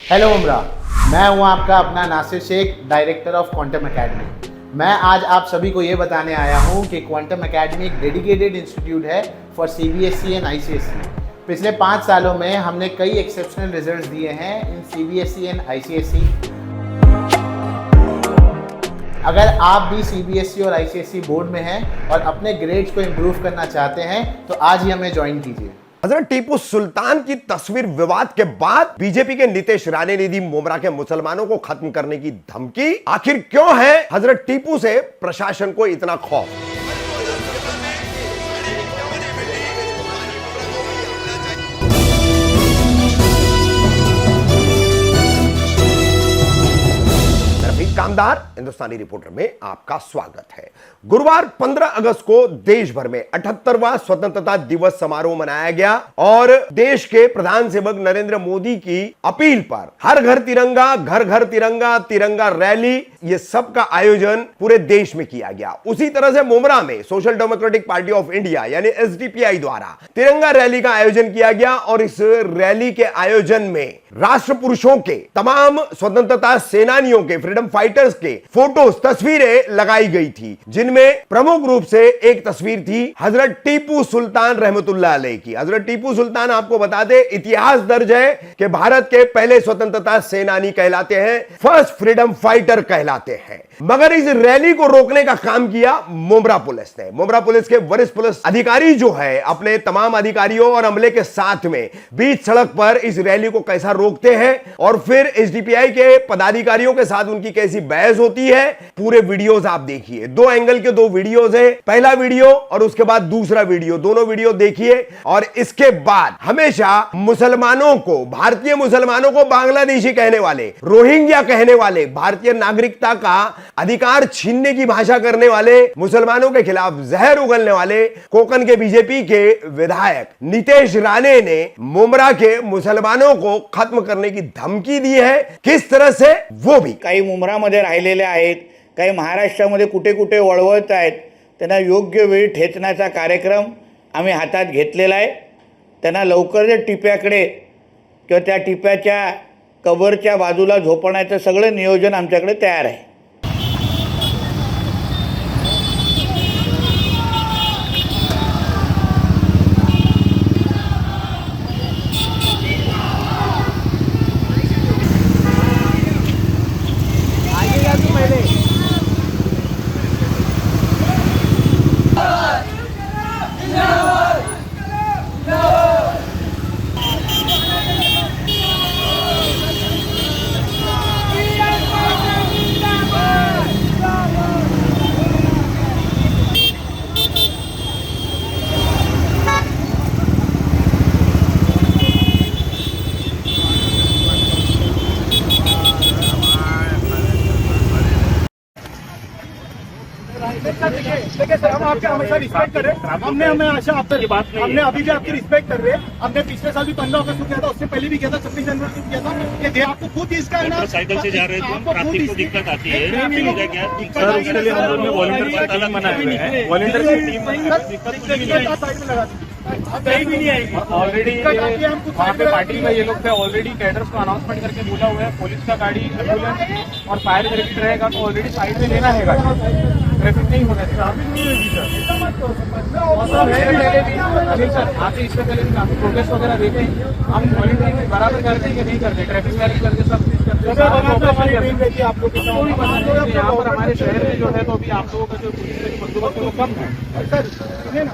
Hello उमरा, मैं हूं आपका अपना Nasir Shaikh, director of Quantum Academy. मैं आज आप सभी को ये बताने आया हूं कि क्वांटम एकेडमी एक डेडिकेटेड इंस्टीट्यूट है फॉर सीबीएसई एंड आईसीएसई। पिछले 5 सालों में हमने कई एक्सेप्शनल रिजल्ट्स दिए हैं इन सीबीएसई एंड आईसीएसई। अगर आप भी सीबीएसई और आईसीएसई बोर्ड में हैं और अपने ग्रेड्स को इम्प्रूव करना चाहते हैं तो आज ही हमें ज्वाइन कीजिए। हजरत टीपू सुल्तान की तस्वीर विवाद के बाद बीजेपी के नीतीश राणे ने दी मुमरा के मुसलमानों को खत्म करने की धमकी। आखिर क्यों है हजरत टीपू से प्रशासन को इतना खौफ? कामदार हिंदुस्तानी रिपोर्टर में आपका स्वागत है। गुरुवार 15 अगस्त को देश भर में 78वां स्वतंत्रता दिवस समारोह मनाया गया और देश के प्रधान सेवक नरेंद्र मोदी की अपील पर हर घर तिरंगा, घर घर तिरंगा, तिरंगा रैली, ये सब का आयोजन पूरे देश में किया गया। उसी तरह से मुमरा में social democratic party of India यानी एसडीपीआई द्वारा तिरंगा रैली का आयोजन किया गया और इस रैली के आयोजन में राष्ट्र पुरुषों के, तमाम स्वतंत्रता सेनानियों के, फ्रीडम फाइटर्स के फोटोज, तस्वीरें लगाई गई थी, जिनमें प्रमुख रूप से एक तस्वीर थी हजरत टीपू सुल्तान रहमतुल्लाह अलैह की। हजरत टीपू सुल्तान, आपको बता दे, इतिहास दर्ज है कि भारत के पहले स्वतंत्रता सेनानी कहलाते हैं, फर्स्ट फ्रीडम फाइटर कहलाते हैं। मगर इस रैली को रोकने का काम किया मुमरा पुलिस ने। मुमरा पुलिस के वरिष्ठ पुलिस अधिकारी जो है अपने तमाम अधिकारियों और अमले के साथ में बीच सड़क पर इस रैली को कैसा रोकते हैं और फिर एसडीपीआई के पदाधिकारियों के साथ उनकी कैसी बहस होती है, पूरे वीडियोस आप देखिए। 2 एंगल के 2 वीडियोस है, पहला वीडियो और उसके बाद दूसरा वीडियो, दोनों वीडियो देखिए। और इसके बाद हमेशा मुसलमानों को, भारतीय मुसलमानों को बांग्लादेशी कहने वाले, रोहिंग्या कहने वाले, भारतीय नागरिकता का अधिकार छीनने की भाषा करने वाले, मुसलमानों के खिलाफ जहर उगलने वाले कोकन के बीजेपी के विधायक नीतीश राणे ने मुमरा के मुसलमानों को खत्म करने की धमकी दी है। किस तरह से, वो भी काही मुमरामध्ये राहिलेले आहेत, काही महाराष्ट्रामध्ये कुठे कुठे वळवत आहेत, त्यांना योग्य वेळी ठेचण्याचा कार्यक्रम आम्ही हातात घेतलेला आहे। त्यांना लवकर टिप्याकडे किंवा त्या टिप्याच्या कबरच्या बाजूला झोपण्याचं सगळं नियोजन आमच्याकडे तयार आहे। देखिए सर, हम आपके हमेशा रिस्पेक्ट कर रहे हैं। हमने आशा आपसे बात नहीं, हमने अभी भी आपकी रिस्पेक्ट कर रहे हैं। हमने पिछले साल भी 15 अगस्त को किया था, उससे पहले भी किया था, 26 जनवरी को किया था। ये आपको खुद इसका है ना, साइकिल से जा रहे थे, ट्रैफिक को दिक्कत आती है। सर, उसके लिए हम लोग वॉलंटियर अलग बना रहे हैं। वॉलंटियर की टीम साइड में लगा कहीं भी नहीं आएगी। ऑलरेडी वहाँ पे पार्टी में ये लोग थे, ऑलरेडी कैडर्स को अनाउंसमेंट करके बोला हुआ है, पुलिस का गाड़ी, एम्बुलेंस और फायर ब्रिगेड रहेगा, तो ऑलरेडी साइड में लेना है गाड़ी, ट्रैफिक नहीं होना चाहिए। सर आके इससे पहले भी काफी प्रोटेस्ट वगैरह देते हैं, हम वॉलंटियरिंग बराबर करते हैं कि नहीं करते, ट्रैफिक वैरिंग करके सब चीज करते हैं। आप लोग यहाँ पर हमारे शहर में जो है, तो अभी आप लोगों का जो पुलिस का बंदोबस्त है वो कम है। सर ना,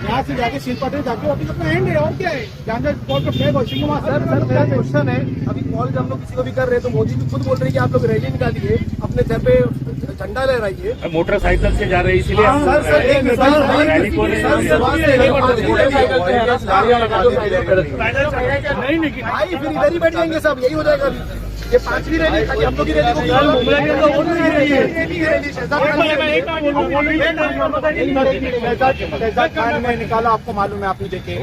यहाँ से जाके शिल्पाटे जाके ऑफिस अपना एंड है, और क्या है, जहाँ कॉल का फ्लैग और सिंह सर मेरा क्वेश्चन है, अभी कॉल जब हम लोग किसी को भी कर रहे हैं तो मोदी भी खुद बोल रहे हैं कि आप लोग रैली निकालिए, अपने घर पे झंडा लहराइए। मोटरसाइकिल से जा रहे हैं इसलिए नहीं लेकिन भाई फिर इधर ही बैठ जाएंगे सब, यही हो जाएगा। अभी ये 5वीं रैली, हम लोग की रैली में निकाला, आपको मालूम है, आप ही देखे।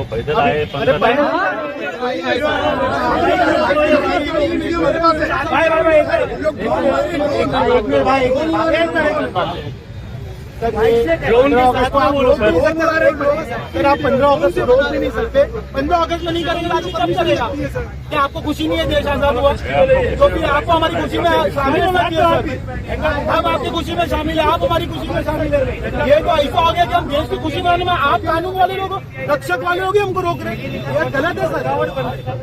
सर आप 15 अगस्त को रोक भी नहीं सकते। 15 अगस्त में नहीं करेंगे तो कब करेगा? क्या आपको खुशी नहीं है देश आजाद हुआ? तो फिर आपको हमारी खुशी में शामिल होना चाहिए। हम आपकी खुशी में शामिल है, आप हमारी खुशी में शामिल है। ये तो ऐसा हो गया कि हम देश की खुशी मनाने में आप कानून वाले लोग, रक्षक वाले लोग हमको रोक रहे हैं। ये गलत है सर।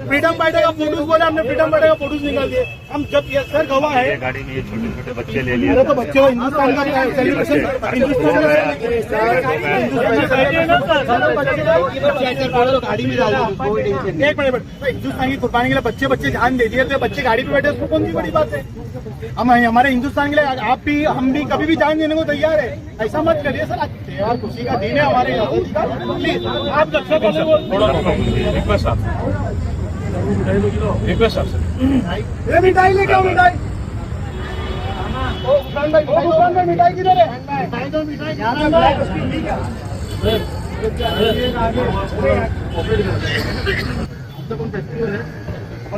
फ्रीडम फाइटर का फोटोज बोले, हमने फ्रीडम फाइटर का फोटोज निकाल दिए। हम जब ये सर गवाह है, गाड़ी में ये छोटे छोटे बच्चे ले लिए। अरे तो बच्चे हिंदुस्तान का सेलिब्रेशन, हिंदुस्तान का गाड़ी में डाल दो। एक मिनट, हिंदुस्तान की कुर्बानी के लिए बच्चे जान दे दिए, तो बच्चे गाड़ी पे बैठे, उसको कौन सी बड़ी बात है? हम हमारे हिंदुस्तान के लिए आप भी, हम भी कभी भी जान देने को तैयार है। ऐसा मत करिए सर, त्योहार खुशी का दिन है हमारे यहाँ। प्लीज आप रक्षा कर मिठाई लेके आओ, मिठाई। मिठाई किधर है?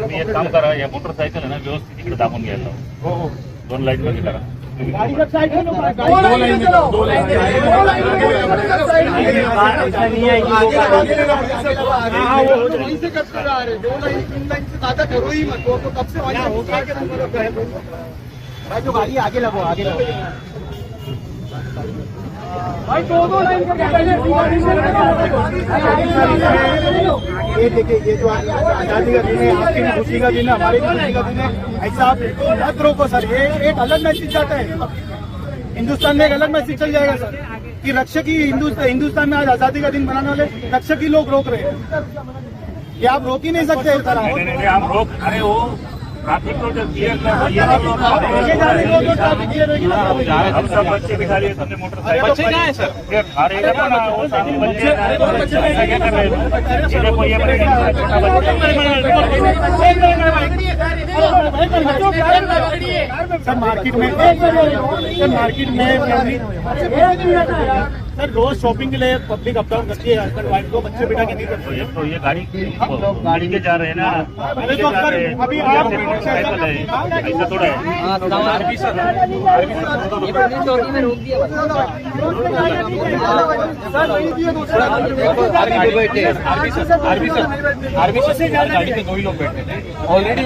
मी एक काम करा, या मोटरसायकल आहे ना व्यवस्थित इकडे दाबून घ्यायला. दोन लाईन मध्ये करा. गाड़ी का साइड में लो, दो लाइन में ऐसा नहीं है कि वो वहीं से कट कर रहा है। 2 लाइन 3 लाइन से ज्यादा करो ही मत। वो तो कब से वहीं हो गया कि भाई जो गाड़ी आगे लगो, आगे लगो भाई। 2 लाइन का ये देखिए, ये जो आजादी का दिन है, आपकी भी खुशी का दिन है, हमारी भी खुशी का दिन है। ऐसा आप मत रोको सर। ये एक अलग मैसेज जाता है हिंदुस्तान में, एक अलग मैसेज चल जाएगा सर कि रक्षक ही हिंदुस्तान में आज आजादी का दिन मनाने वाले रक्षक ही लोग रोक रहे हैं। ये आप रोक ही नहीं सकते सर। नहीं, हम रोक, अरे वो ट्रैफिक को जो क्लियर कर, हम सब बच्चे बिठा लिए, सबने मोटरसाइकिल। बच्चे क्या है सर? अरे वो सारे बच्चे ऐसा क्या कर रहे हैं? देखो ये छोटा बच्चा सर मार्केट में सर रोज शॉपिंग के लिए पब्लिक अप डाउन करती है। दो बच्चे बिठा के नहीं करते। तो ये गाड़ी के जा रहे हैं ना, अरे तो सर अभी आप मोटरसाइकिल है, ऐसा थोड़ा है। गाड़ी पे 2 ही लोग बैठे थे ऑलरेडी।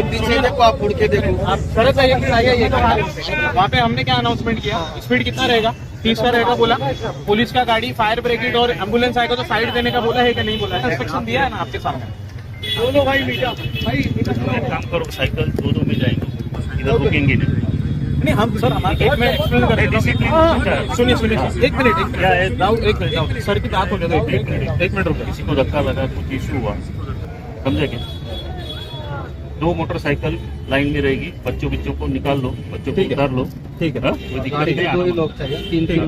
पीछे देखो, आप मुड़ के देखो, आप सड़क आइए, वहाँ पे हमने क्या अनाउंसमेंट किया, स्पीड कितना रहेगा? 30 का रहेगा बोला। पुलिस का गाड़ी, फायर ब्रिगेड और एम्बुलेंस आएगा तो साइड देने का बोला है कि नहीं बोला है? इंस्ट्रक्शन दिया है ना आपके सामने। दोनों भाई मीठा भाई, काम करो, साइकिल दो में जाएंगे, इधर रुकेंगे नहीं। हम सर हमारे एक मिनट एक्सप्लेन करें। सुनिए एक मिनट सर की बात होने दो। एक मिनट रुको। किसी को धक्का लगा, कुछ इशू हुआ, समझे क्या? 2 मोटरसाइकिल लाइन में रहेगी, बच्चों को निकाल लो, बच्चों को उतार लो। ठीक है, कोई दिक्कत नहीं। 2 लोग चाहिए, 3 नहीं।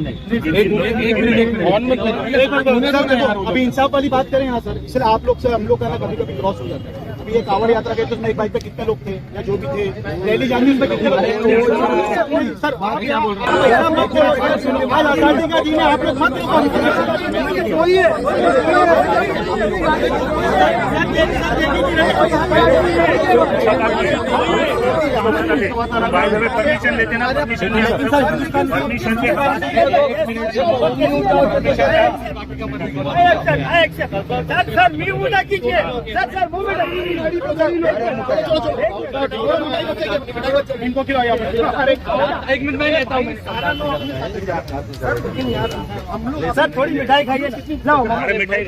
अभी इंसाफ वाली बात करें यहाँ सर। इसलिए आप लोग से हम लोग का कभी क्रॉस हो जाता है। अभी ये कांवड़ यात्रा गए तो उसमें एक बाइक पे कितने लोग थे या जो भी थे, रैली जानी उसमें कितने लोग थे सर? आज आजादी का दिन है, आप लोग मत परमिशन लेते ना, परमिशन इनको क्यों आया? एक मिनट में लेता हूँ सर। थोड़ी मिठाई खाइए, मिठाई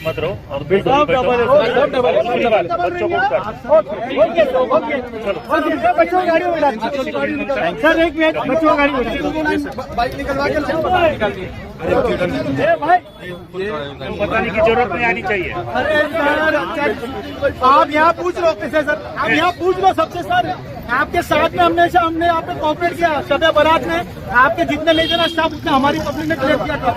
मत रहो और बच्चों को गाड़ी में सर। एक मिनट, बच्चों को गाड़ी में बाइक निकलवा के बताने की जरूरत नहीं आनी चाहिए। अरे सर आप यहाँ पूछ लो किसे सर? आप यहाँ पूछ लो सबसे सर। आपके साथ में हमने आप पे कोऑपरेट किया। शब बारात में आपके जितने ले जाना स्टाफ उतने हमारी पब्लिक ने क्लियर किया था।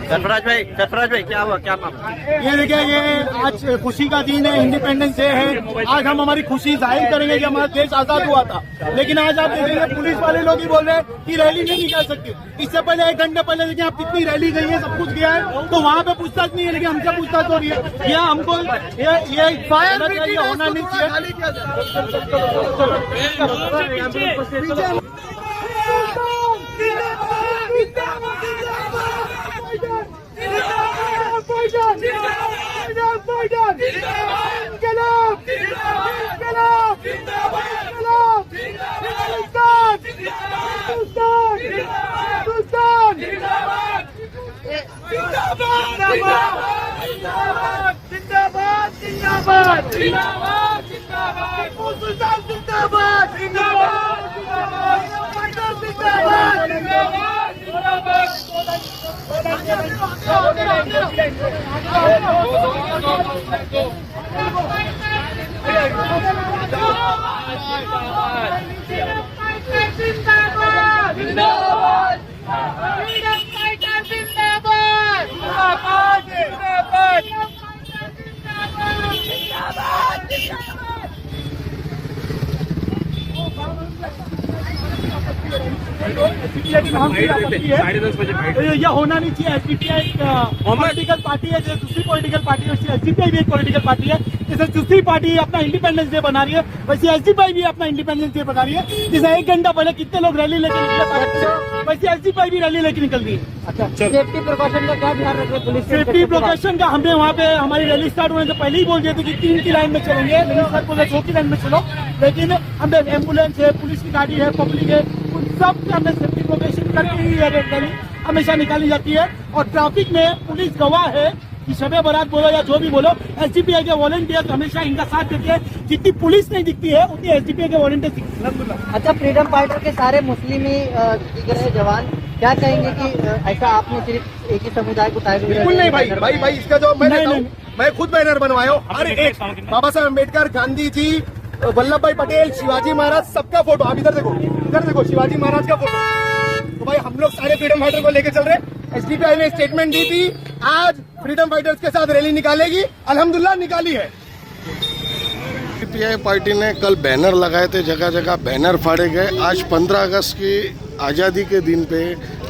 सरफराज भाई क्या हुआ, क्या मामला? ये देखिए, ये आज खुशी का दिन है, इंडिपेंडेंस डे है। आज हम हमारी खुशी जाहिर करेंगे कि हमारा देश आजाद हुआ था। लेकिन आज आप देखेंगे पुलिस वाले लोग ही बोल रहे हैं कि रैली नहीं निकाल सकते। इससे पहले 1 घंटे पहले देखिए आप कितनी रैली गई है, सब कुछ गया है, तो वहाँ पे पूछताछ नहीं है, लेकिन हमसे पूछताछ हो रही है। यह हमको ये फायर होना नहीं चाहिए। जिंदाबाद जिंदाबाद जिंदाबाद जिंदाबाद जिंदाबाद टीपू सुल्तान जिंदाबाद जिंदाबाद जिंदाबाद जिंदाबाद यह होना नहीं चाहिए। एसडीपीआई पॉलिटिकल पार्टी है, जैसे दूसरी पॉलिटिकल पार्टी है वैसे एसडीपीआई भी एक पॉलिटिकल पार्टी है। जैसे दूसरी पार्टी अपना इंडिपेंडेंस डे बना रही है वैसे एसडीपीआई भी अपना इंडिपेंडेंस डे बना रही है। जैसे 1 घंटा पहले कितने लोग रैली लेकर निकले वैसे एसडीपीआई भी रैली लेकर निकल रही है। अच्छा, सेफ्टी प्रिकॉशन का क्या ध्यान रख रहे पुलिस? सेफ्टी प्रिकॉशन का हमने वहाँ पे हमारी रैली स्टार्ट होने से पहले ही बोल दिए थे कि 3 की लाइन में चलेंगे, लेकिन सर बोले 2 की लाइन में चलो। लेकिन हमने एम्बुलेंस है, पुलिस की गाड़ी है, पब्लिक है, उन सब के हमने सेफ्टी प्रिकॉशन करके ही रैली हमेशा निकाली जाती है। और ट्रैफिक में पुलिस गवाह है कि शबे बारात बोलो या जो भी बोलो, एसडीपीआई के वॉलंटियर्स हमेशा इनका साथ देते हैं। जितनी पुलिस नहीं दिखती है उतनी एसडीपीआई के वॉलंटियर्स दिखते हैं। अच्छा, फ्रीडम फाइटर के सारे मुस्लिम ही दिख रहे जवान, क्या कहेंगे कि ऐसा आपने सिर्फ एक ही समुदाय को टारगेट? बिल्कुल नहीं भाई, इसका जवाब मैं देता हूं। मैं खुद बैनर बनवाया हूं। हर एक बाबा साहब अम्बेडकर, गांधी जी, वल्लभ भाई पटेल, शिवाजी महाराज, सबका फोटो। आप इधर देखो शिवाजी महाराज का फोटो। तो भाई हम लोग सारे फ्रीडम फाइटर को लेके चल रहे हैं। एसडीपीआई ने स्टेटमेंट दी थी, आज फ्रीडम फाइटर्स के साथ रैली निकालेगी, अल्हम्दुलिल्लाह निकाली है। एसडीपीआई पार्टी ने कल बैनर लगाए थे, जगह जगह बैनर फाड़े गए। आज 15 अगस्त की आज़ादी के दिन पे,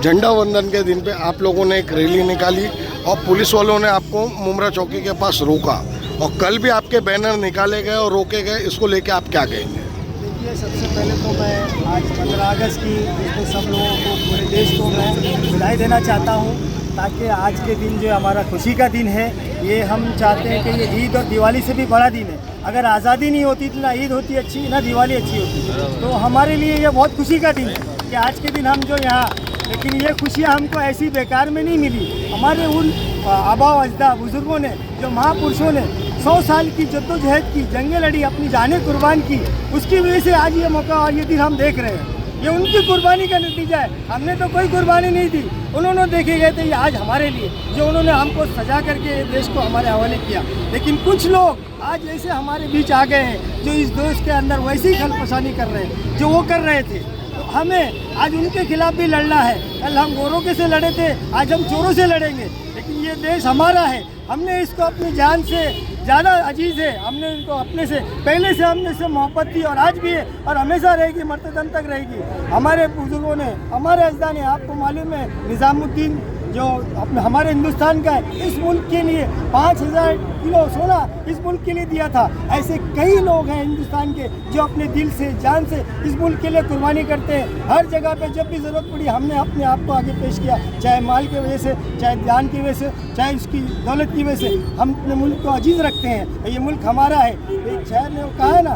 झंडा वंदन के दिन पे आप लोगों ने एक रैली निकाली और पुलिस वालों ने आपको मुमरा चौकी के पास रोका और कल भी आपके बैनर निकाले गए और रोके गए। इसको लेके आप क्या कहेंगे? देखिए, सबसे पहले तो मैं आज 15 अगस्त की इसमें सब लोगों को, पूरे देश को मैं बधाई देना चाहता हूँ, ताकि आज के दिन जो हमारा खुशी का दिन है, ये हम चाहते हैं कि ये ईद और दिवाली से भी बड़ा दिन है। अगर आज़ादी नहीं होती तो ना ईद होती अच्छी, ना दिवाली अच्छी होती। तो हमारे लिए ये बहुत खुशी का दिन है कि आज के दिन हम जो यहाँ, लेकिन ये खुशियाँ हमको ऐसी बेकार में नहीं मिली। हमारे उन आबा अजदा बुजुर्गों ने, जो महापुरुषों ने 100 साल की जद्दोजहद की, जंगें लड़ी, अपनी जानें कुर्बान की, उसकी वजह से आज ये मौका और ये दिन हम देख रहे हैं। ये उनकी कुर्बानी का नतीजा है। हमने तो कोई कुर्बानी नहीं दी, उन्होंने देखे गए थे ये आज हमारे लिए, जो उन्होंने हमको सजा करके देश को हमारे हवाले किया। लेकिन कुछ लोग आज ऐसे हमारे बीच आ गए हैं जो इस देश के अंदर वैसी ही खलफसानी कर रहे हैं जो वो कर रहे थे। तो हमें आज उनके खिलाफ भी लड़ना है। कल हम गोरों के से लड़े थे, आज हम चोरों से लड़ेंगे। लेकिन ये देश हमारा है, हमने इसको अपनी जान से ज़्यादा अजीज़ है। हमने इनको अपने से पहले से हमने से मोहब्बत थी और आज भी है और हमेशा रहेगी, मरते दम तक रहेगी। हमारे बुजुर्गों ने, हमारे अजदा ने, आपको मालूम है निज़ामुद्दीन जो अपने हमारे हिंदुस्तान का है, इस मुल्क के लिए 5000 किलो सोना इस मुल्क के लिए दिया था। ऐसे कई लोग हैं हिंदुस्तान के जो अपने दिल से, जान से इस मुल्क के लिए कुर्बानी करते हैं। हर जगह पे जब भी ज़रूरत पड़ी हमने अपने आप को आगे पेश किया, चाहे माल की वजह से, चाहे जान की वजह से, चाहे उसकी दौलत की वजह से। हम अपने मुल्क को अजीज़ रखते हैं, ये मुल्क हमारा है। एक शायर ने कहा है ना,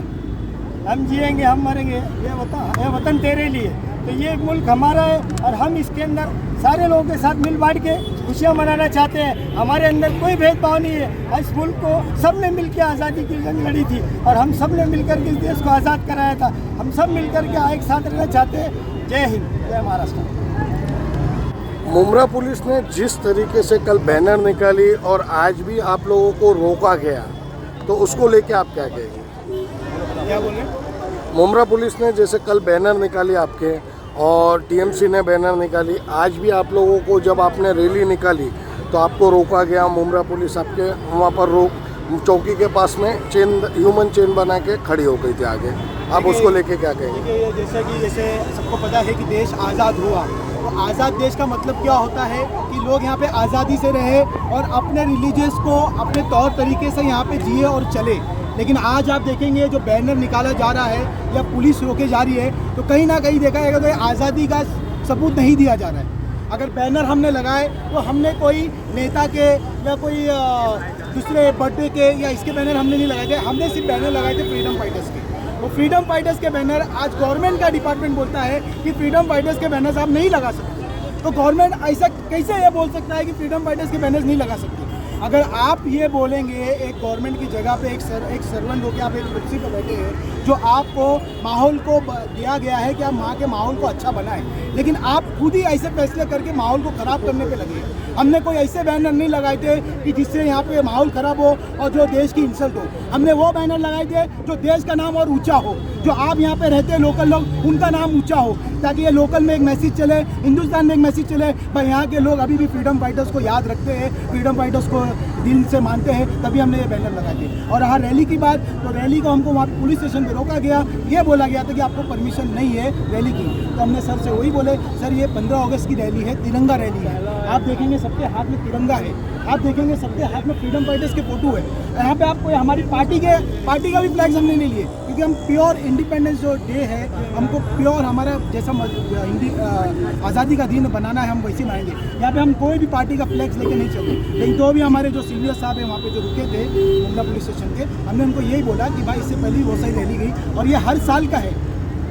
हम जिएंगे हम मरेंगे, ये वतन तेरे लिए। तो ये मुल्क हमारा है और हम इसके अंदर सारे लोगों के साथ मिल बांट के खुशियाँ मनाना चाहते हैं। हमारे अंदर कोई भेदभाव नहीं है। इस मुल्क को सब ने मिल के आज़ादी की जंग लड़ी थी और हम सब ने मिलकर के इस देश को आज़ाद कराया था। हम सब मिल कर के एक साथ रहना चाहते हैं। जय हिंद, जय महाराष्ट्र। मुमरा पुलिस ने जिस तरीके से कल बैनर निकाली और आज भी आप लोगों को रोका गया, तो उसको लेके आप क्या कहेंगे? क्या बोल रहे हैं? मुमरा पुलिस ने जैसे कल बैनर निकाली आपके और टीएमसी ने बैनर निकाली, आज भी आप लोगों को जब आपने रैली निकाली तो आपको रोका गया। मुमरा पुलिस आपके वहाँ पर चौकी के पास में ह्यूमन चेन बना के खड़ी हो गई थी आगे। आप उसको लेके क्या कहेंगे? जैसे सबको पता है कि देश आज़ाद हुआ, तो आज़ाद देश का मतलब क्या होता है कि लोग यहाँ पे आज़ादी से रहे और अपने रिलीजियस को अपने तौर तरीके से यहाँ पे जिए और चले। लेकिन आज आप देखेंगे जो बैनर निकाला जा रहा है या पुलिस रोके जा रही है, तो कहीं ना कहीं देखा जाएगा तो आज़ादी का सबूत नहीं दिया जा रहा है। अगर बैनर हमने लगाए तो हमने कोई नेता के या कोई दूसरे बर्थडे के या इसके बैनर हमने नहीं लगाए थे, हमने सिर्फ बैनर लगाए थे फ्रीडम फाइटर्स के। वो फ्रीडम फाइटर्स के बैनर आज गवर्नमेंट का डिपार्टमेंट बोलता है कि फ्रीडम फाइटर्स के बैनर्स आप नहीं लगा सकते। तो गवर्नमेंट ऐसा कैसे ये बोल सकता है कि फ्रीडम फाइटर्स के बैनर्स नहीं लगा सकते? अगर आप ये बोलेंगे एक गवर्नमेंट की जगह पे एक सर्वेंट होकर आप एक कुर्सी पर बैठे हैं, जो आपको माहौल को दिया गया है कि आप वहाँ के माहौल को अच्छा बनाएं, लेकिन आप खुद ही ऐसे फैसले करके माहौल को ख़राब करने पे लगे। हमने कोई ऐसे बैनर नहीं लगाए थे कि जिससे यहाँ पे माहौल ख़राब हो और जो देश की इंसल्ट हो। हमने वो बैनर लगाए थे जो देश का नाम और ऊंचा हो, जो आप यहाँ पे रहते हैं लोकल लोग उनका नाम ऊंचा हो, ताकि ये लोकल में एक मैसेज चले, हिंदुस्तान में एक मैसेज चले भाई यहाँ के लोग अभी भी फ्रीडम फाइटर्स को याद रखते हैं, फ्रीडम फाइटर्स को दिल से मानते हैं, तभी हमने ये बैनर लगाए थे। और हाँ, रैली की बात, तो रैली को हमको वहाँ पुलिस स्टेशन पर रोका गया, ये बोला गया था कि आपको परमिशन नहीं है रैली की। तो हमने सर से वही बोले, सर ये 15 अगस्त की रैली है, तिरंगा रैली है, आप देखेंगे सबके हाथ में तिरंगा है, आप देखेंगे सबके हाथ में फ्रीडम फाइटर्स के फोटो है। यहाँ पे आपको हमारी पार्टी का भी फ्लैग्स हमने नहीं लिए, क्योंकि हम प्योर इंडिपेंडेंस जो डे है, हमको प्योर हमारा जैसा आज़ादी का दिन बनाना है, हम वैसे मनाएंगे। यहाँ पे हम कोई भी पार्टी का फ्लैग्स लेके नहीं चलते। लेकिन तो भी हमारे जो सीनियर साहब हैं वहाँ पे जो रुके थे मुंडा पुलिस स्टेशन के, हमने उनको यही बोला कि भाई इससे पहले बहुत सारी रैली गई और ये हर साल का है।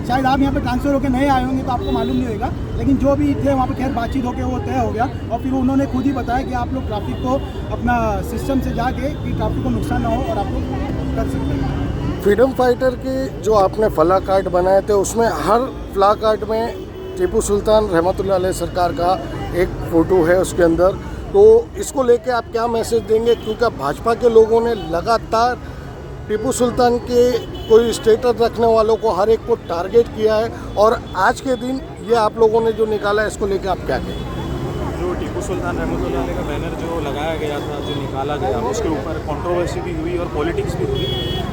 शायद आप यहाँ पे ट्रांसफ़र होकर नए आए होंगे तो आपको मालूम नहीं होगा, लेकिन जो भी थे वहाँ पे खैर बातचीत होकर वो तय हो गया। और फिर उन्होंने खुद ही बताया कि आप लोग ट्रैफिक को अपना सिस्टम से जाके कि ट्रैफिक को नुकसान ना हो और आप लोग कर सकते हैं। फ्रीडम फाइटर के जो आपने फ्लैग कार्ड बनाए थे उसमें हर फ्लैग कार्ड में टीपू सुल्तान रहमतुल्लाह अलैह सरकार का एक फ़ोटो है उसके अंदर। तो इसको लेके आप क्या मैसेज देंगे, क्योंकि भाजपा के लोगों ने लगातार टीपू सुल्तान के कोई स्टेटस रखने वालों को हर एक को टारगेट किया है, और आज के दिन ये आप लोगों ने जो निकाला है इसको लेके आप क्या कहेंगे? जो टीपू सुल्तान रहमतुल्लाह अलैह का बैनर जो लगाया गया था, जो निकाला गया, उसके ऊपर कंट्रोवर्सी भी हुई और पॉलिटिक्स भी हुई।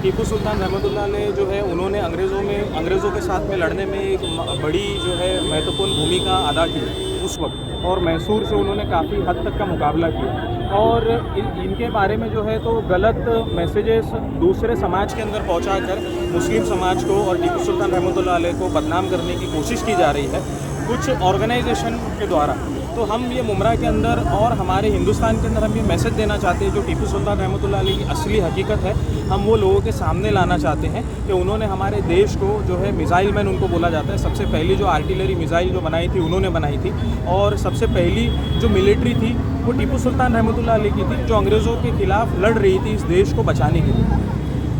टीपू सुल्तान रहमतुल्लाह अलैह जो है उन्होंने अंग्रेज़ों के साथ में लड़ने में एक बड़ी जो है महत्वपूर्ण भूमिका अदा की उस वक्त, और मैसूर से उन्होंने काफ़ी हद तक का मुकाबला किया। और इनके बारे में जो है तो गलत मैसेजेस दूसरे समाज के अंदर पहुंचाकर मुस्लिम समाज को और टीपू सुल्तान रहमतुल्लाह अलैह को बदनाम करने की कोशिश की जा रही है कुछ ऑर्गेनाइजेशन के द्वारा। तो हम ये मुमरा के अंदर और हमारे हिंदुस्तान के अंदर हम ये मैसेज देना चाहते हैं, जो टीपू सुल्तान रहमतुल्लाह अलैह की असली हकीकत है, हम वो लोगों के सामने लाना चाहते हैं कि उन्होंने हमारे देश को जो है मिसाइल मैन उनको बोला जाता है, सबसे पहली जो आर्टिलरी मिसाइल जो बनाई थी उन्होंने बनाई थी, और सबसे पहली जो मिलिट्री थी वो टीपू सुल्तान रहमतुल्लाह अलैह की थी, जो अंग्रेज़ों के खिलाफ लड़ रही थी इस देश को बचाने के लिए।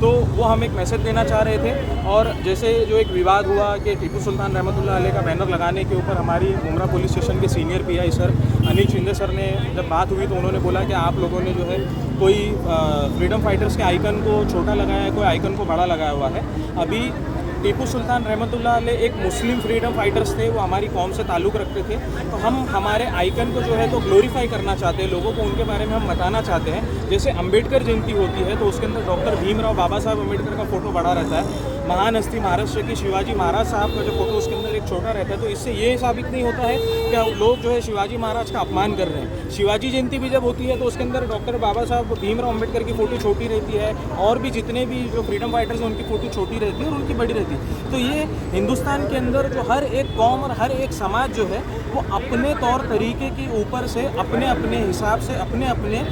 तो वो हम एक मैसेज देना चाह रहे थे। और जैसे जो एक विवाद हुआ कि टीपू सुल्तान रहमतुल्लाह अलैह का बैनर लगाने के ऊपर हमारी मुमरा पुलिस स्टेशन के senior pi sir Anil Shinde sir ने जब बात हुई तो उन्होंने बोला कि आप लोगों ने जो है कोई फ्रीडम फाइटर्स के आइकन को छोटा लगाया है, कोई आइकन को बड़ा लगाया हुआ है। अभी टीपू सुल्तान रहमतुल्लाह अलैह एक मुस्लिम फ्रीडम फाइटर्स थे, वो हमारी कौम से ताल्लुक़ रखते थे, तो हम हमारे आइकन को जो है तो ग्लोरीफाई करना चाहते हैं, लोगों को उनके बारे में हम बताना चाहते हैं। जैसे अंबेडकर जयंती होती है तो उसके अंदर डॉक्टर भीमराव बाबा साहब अम्बेडकर का फ़ोटो बड़ा रहता है, महान हस्ती महाराष्ट्र की शिवाजी महाराज साहब का जो फोटो उसके अंदर एक छोटा रहता है। तो इससे ये साबित नहीं होता है कि लोग जो है शिवाजी महाराज का अपमान कर रहे हैं। शिवाजी जयंती भी जब होती है तो उसके अंदर डॉक्टर बाबा साहब भीमराव अम्बेडकर की फ़ोटो छोटी रहती है, और भी जितने भी जो फ्रीडम फाइटर्स हैं उनकी फ़ोटो छोटी रहती है और उनकी बड़ी रहती है। तो ये हिंदुस्तान के अंदर जो हर एक कौम और हर एक समाज जो है वो अपने तौर तरीके के ऊपर से अपने अपने हिसाब से अपने अपने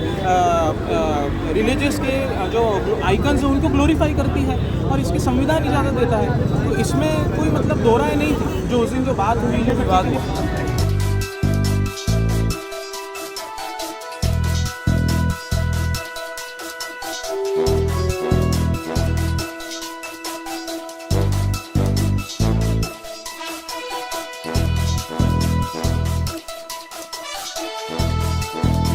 रिलीजियस के जो आइकन्स हैं उनको ग्लोरीफाई करती है, और इसकी संविधान इजाज़त देता है। तो इसमें कोई मतलब दो राय नहीं थी जो उस दिन जो बात हुई, जो विवाद हुआ।